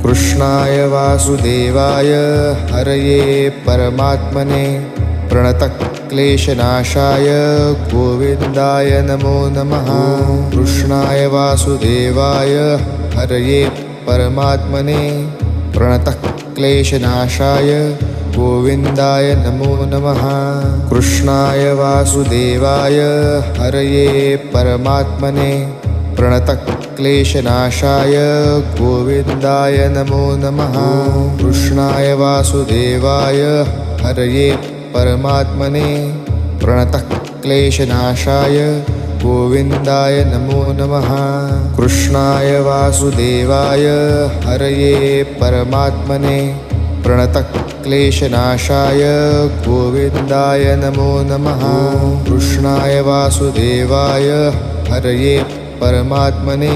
कृष्णाय वासुदेवाय हरये परमात्मने प्रणतक्लेशनाशाय गोविन्दाय नमो नमः। कृष्णाय वासुदेवाय हरये परमात्मने प्रणतक्लेशनाशाय गोविन्दाय नमो नमः। कृष्णाय वासुदेवाय हरये परमात्मने प्रणतक्लेशनाशाय गोविन्दाय नमो नमः। कृष्णाय वासुदेवाय हरये परमात्मने प्रणतक्लेशनाशाय गोविन्दाय नमो नमः। कृष्णाय वासुदेवाय हरये परमात्मने प्रणतक्लेशनाशाय गोविन्दाय नमो नमः। कृष्णाय वासुदेवाय हरये परमात्मने प्रणतक्लेशनाशाय गोविन्दाय नमो नमः। कृष्णाय वासुदेवाय हरये परमात्मने प्रणतक्लेशनाशाय गोविन्दाय नमो नमः। कृष्णाय वासुदेवाय हरये परमात्मने प्रणतक्लेशनाशाय गोविन्दाय नमो नमः। कृष्णाय वासुदेवाय हरये परमात्मने